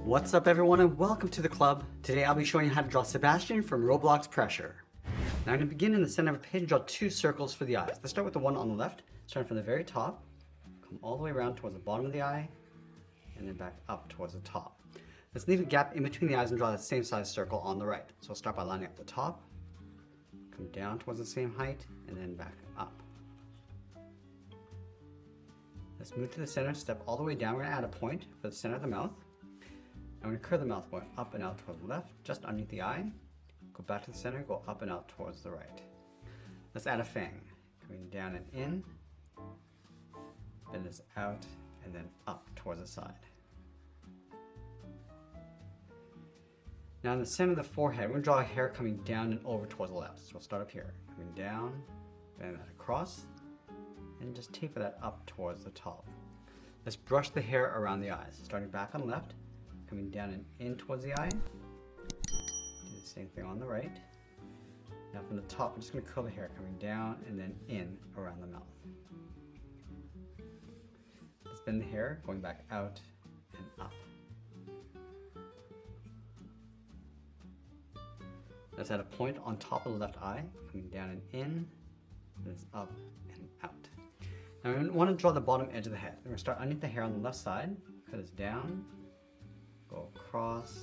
What's up everyone and welcome to the club. Today I'll be showing you how to draw Sebastian from Roblox Pressure. Now I'm going to begin in the center of the page and draw two circles for the eyes. Let's start with the one on the left, starting from the very top, come all the way around towards the bottom of the eye, and then back up towards the top. Let's leave a gap in between the eyes and draw that same size circle on the right. So I'll start by lining up the top, come down towards the same height, and then back up. Let's move to the center, step all the way down. We're going to add a point for the center of the mouth. I'm going to curve the mouth going up and out towards the left, just underneath the eye. Go back to the center, go up and out towards the right. Let's add a fang. Coming down and in, bend this out, and then up towards the side. Now in the center of the forehead, we're going to draw a hair coming down and over towards the left. So we'll start up here. Coming down, bend that across, and just taper that up towards the top. Let's brush the hair around the eyes, starting back on the left, coming down and in towards the eye. Do the same thing on the right. Now from the top, we're just going to curl the hair coming down and then in around the mouth. Let's bend the hair going back out and up. Let's add a point on top of the left eye, coming down and in, and it's up and out. Now we want to draw the bottom edge of the head. We're going to start underneath the hair on the left side, cut this down, go across,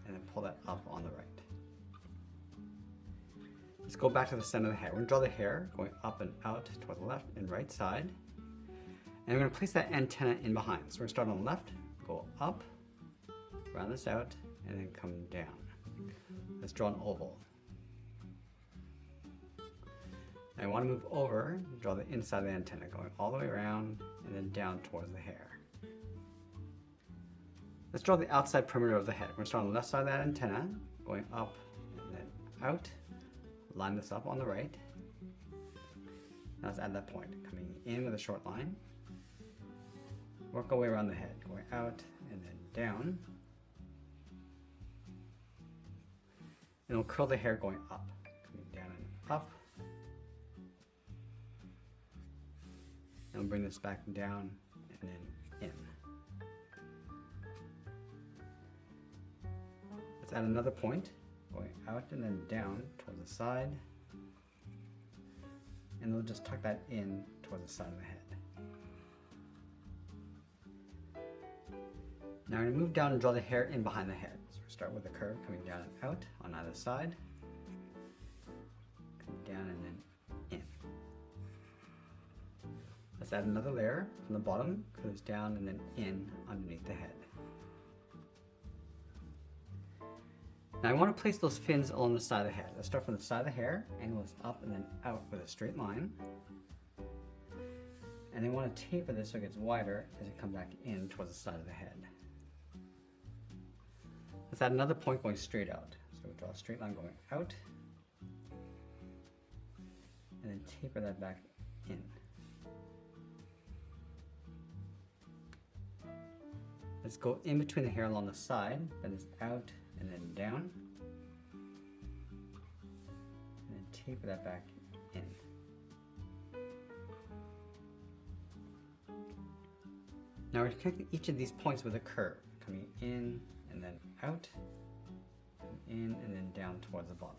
and then pull that up on the right. Let's go back to the center of the hair. We're going to draw the hair going up and out toward the left and right side. And we're going to place that antenna in behind. So we're going to start on the left, go up, round this out, and then come down. Let's draw an oval. I want to move over, draw the inside of the antenna, going all the way around and then down towards the hair. Let's draw the outside perimeter of the head. We're going to start on the left side of that antenna, going up and then out. Line this up on the right. Now let's add that point, coming in with a short line. Work our way around the head, going out and then down. And we'll curl the hair going up, coming down and up. And we'll bring this back down and then in. Let's add another point, going out and then down towards the side. And we'll just tuck that in towards the side of the head. Now we're going to move down and draw the hair in behind the head. So we'll start with a curve coming down and out on either side. Come down and then in. Let's add another layer from the bottom, curves down and then in underneath the head. Now I want to place those fins along the side of the head. Let's start from the side of the hair, angle this up and then out with a straight line. And then want to taper this so it gets wider as you come back in towards the side of the head. Let's add another point going straight out. So we'll draw a straight line going out. And then taper that back in. Let's go in between the hair along the side, bend this out and then down. And then taper that back in. Now we're connecting each of these points with a curve, coming in and then out, in and then down towards the bottom.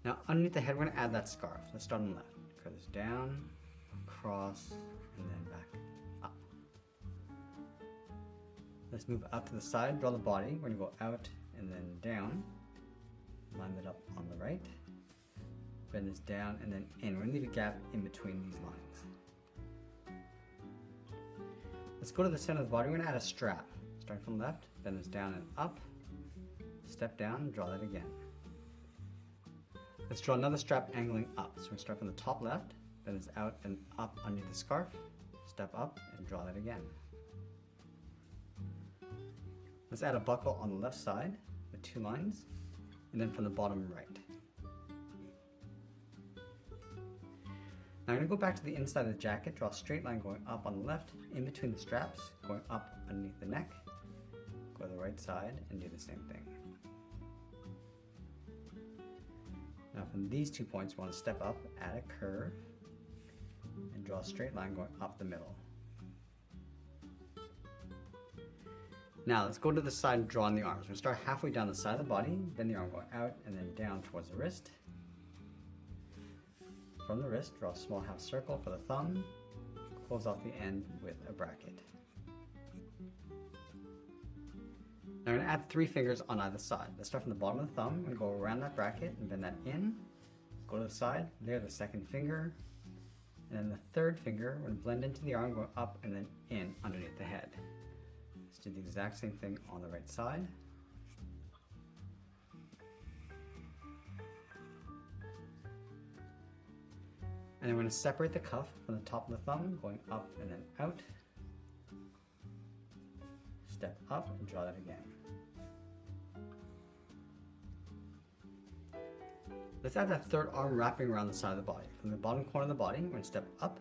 Now underneath the head, we're going to add that scarf. Let's start on the left. Curve this down, across, and then back up. Let's move out to the side, draw the body. We're going to go out and then down. Line that up on the right. Bend this down and then in. We're going to leave a gap in between these lines. Let's go to the center of the body. We're going to add a strap. Starting from the left, bend this down and up. Step down, draw that again. Let's draw another strap angling up. So we're going to start from the top left, bend this out and up underneath the scarf. Step up and draw that again. Let's add a buckle on the left side with two lines, and then from the bottom right. Now I'm going to go back to the inside of the jacket, draw a straight line going up on the left, in between the straps, going up underneath the neck. Go to the right side and do the same thing. Now from these 2 points, we want to step up, add a curve, and draw a straight line going up the middle. Now let's go to the side and draw on the arms. We're going to start halfway down the side of the body, bend the arm going out and then down towards the wrist. From the wrist, draw a small half circle for the thumb, close off the end with a bracket. Now we're going to add 3 fingers on either side. Let's start from the bottom of the thumb and go around that bracket and bend that in. Go to the side, there the second finger, and then the third finger, we're going to blend into the arm, go up and then in underneath the head. Let's do the exact same thing on the right side. And then we're going to separate the cuff from the top of the thumb, going up and then out. Step up and draw that again. Let's add that third arm wrapping around the side of the body. From the bottom corner of the body, we're going to step up,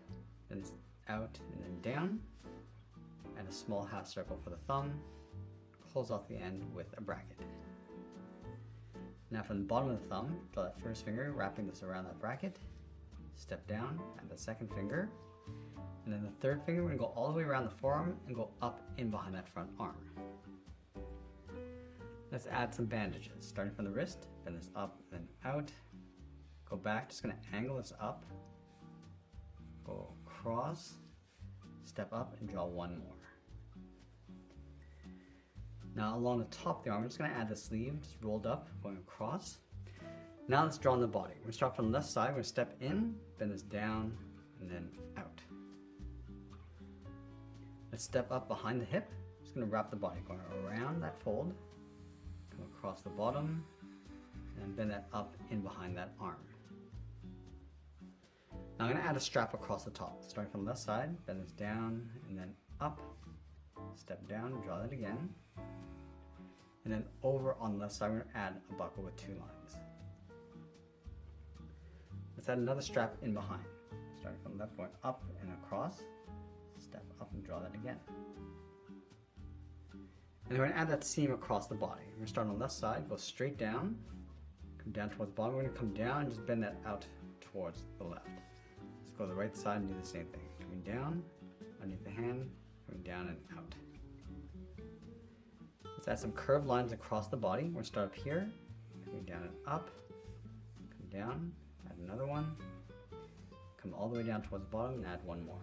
then out and then down. And a small half circle for the thumb. Close off the end with a bracket. Now from the bottom of the thumb, draw that first finger, wrapping this around that bracket. Step down, add the second finger, and then the third finger, we're going to go all the way around the forearm and go up in behind that front arm. Let's add some bandages, starting from the wrist, bend this up, then out, go back, just going to angle this up, go across, step up and draw one more. Now along the top of the arm, we're just going to add the sleeve, just rolled up, going across. Now let's draw on the body. We're going to start from the left side. We're going to step in, bend this down, and then out. Let's step up behind the hip. Just going to wrap the body, going around that fold, come across the bottom, and bend that up in behind that arm. Now I'm going to add a strap across the top. Starting from the left side, bend this down, and then up, step down, draw that again. And then over on the left side, we're going to add a buckle with 2 lines. Let's add another strap in behind. Starting from the left, going up and across. Step up and draw that again. And we're going to add that seam across the body. We're going to start on the left side, go straight down, come down towards the bottom. We're going to come down and just bend that out towards the left. Let's go to the right side and do the same thing. Coming down, underneath the hand, coming down and out. Let's add some curved lines across the body. We're going to start up here, coming down and up, come down. Add another one, come all the way down towards the bottom and add one more.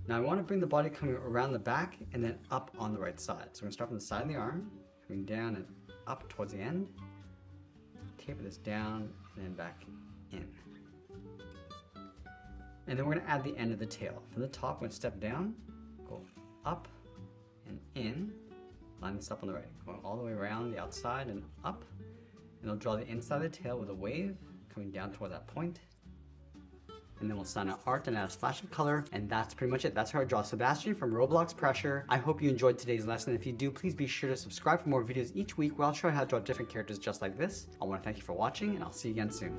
Now I want to bring the body coming around the back and then up on the right side. So we're going to start from the side of the arm, coming down and up towards the end, taper this down and then back in. And then we're going to add the end of the tail. From the top, we're going to step down, go up and in, line this up on the right, going all the way around the outside and up. And I'll draw the inside of the tail with a wave coming down toward that point. And then we'll sign our art and add a splash of color. And that's pretty much it. That's how I draw Sebastian from Roblox Pressure. I hope you enjoyed today's lesson. If you do, please be sure to subscribe for more videos each week where I'll show you how to draw different characters just like this. I want to thank you for watching and I'll see you again soon.